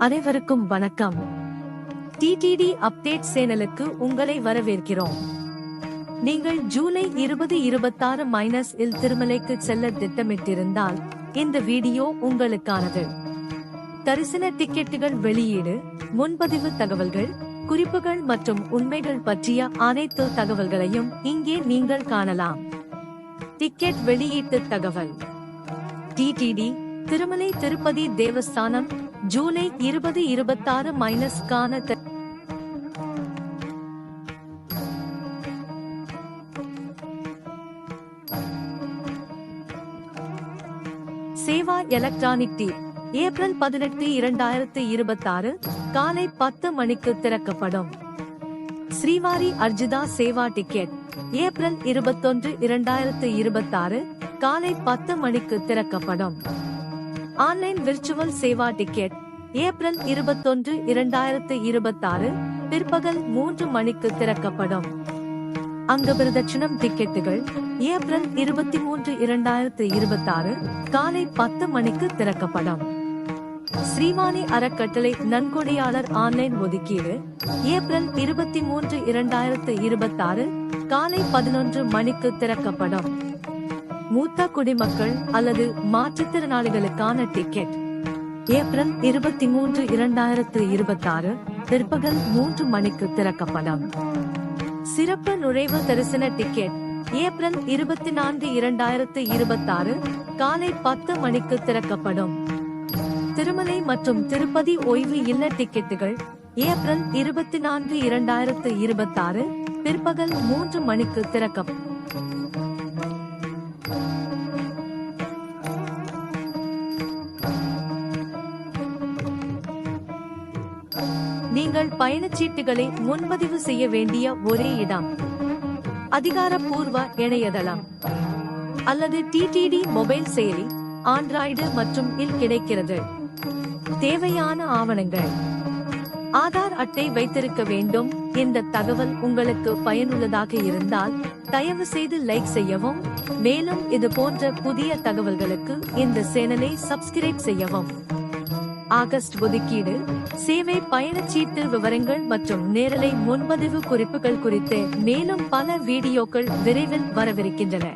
அனைவருக்கும் வணக்கம். TTD update சேனலுக்கு உங்களை வரவேற்கிறோம். நீங்கள் ஜூலை 2026 இல் திருமலைக்கு செல்ல திட்டமிட்டிருந்தால் இந்த வீடியோ உங்களுக்கானது. தரிசன டிக்கெட்டுகள் வெளியீடு, முன்பதிவு தகவல்கள், குறிப்புகள் மற்றும் உண்மைகள் பற்றிய அனைத்து தகவல்களையும் இங்கே நீங்கள் காணலாம். டிக்கெட் வெளியீட்டு தகவல். டிடிடி திருமலை திருப்பதி தேவஸ்தானம் ஜூலை 2026 கான சேவா எலக்ட்ரானிக் டி ஏப்ரல் 18, 2026 காலை 10 மணிக்கு திறக்கப்படும். ஸ்ரீவாரி அர்ஜிதா சேவா டிக்கெட் ஏப்ரல் 21, 2026 காலை 10 மணிக்கு திறக்கப்படும். Online virtual Seva ticket April 21, 2026 பிற்பகல் 3 மணிக்கு திறக்கப்படும். அங்கபிரதட்சணம் டிக்கெட்டுகள் ஏப்ரல் 23, 2026 காலை 10 மணிக்கு திறக்கப்படும். ஸ்ரீவாணி அறக்கட்டளை நன்கொடையாளர் ஆன்லைன் ஒதுக்கீடு ஏப்ரல் 23, 2026 காலை 11 மணிக்கு திறக்கப்படும். மூத்த குடிமக்கள் அல்லது மாற்றுத்திறனாளிகளுக்கான டிக்கெட் ஏப்ரல் 23, 2026 பிற்பகல் 3 மணிக்கு திறக்கப்படும். சிறப்பு நுழைவு தரிசன டிக்கெட் ஏப்ரல் 24, 2026 காலை 10 மணிக்கு திறக்கப்படும். திருமலை மற்றும் திருப்பதி ஓய்வு இல்ல டிக்கெட்டுகள் ஏப்ரல் 24, 2026 பிற்பகல் 3 மணிக்கு திறக்கப்படும். நீங்கள் பயணச்சீட்டுகளை முன்பதிவு செய்ய வேண்டிய ஒரே இடம் அதிகாரப்பூர்வ இணையதளம் அல்லது டிடிடி மொபைல் செயலி ஆண்ட்ராய்டு மற்றும் இல் கிடைக்கிறது. தேவையான ஆவணங்கள்: ஆதார் அட்டை வைத்திருக்க வேண்டும். இந்த தகவல் உங்களுக்கு பயனுள்ளதாக இருந்தால் தயவு செய்து லைக் செய்யவும். மேலும் இது போன்ற புதிய தகவல்களுக்கு இந்த சேனலை சப்ஸ்கிரைப் செய்யவும். ஆகஸ்ட் ஒதுக்கீடு, சேவை பயணச்சீட்டு விவரங்கள் மற்றும் நேரலை முன்பதிவு குறிப்புகள் குறித்து மேலும் பல வீடியோக்கள் விரைவில் வரவிருக்கின்றன.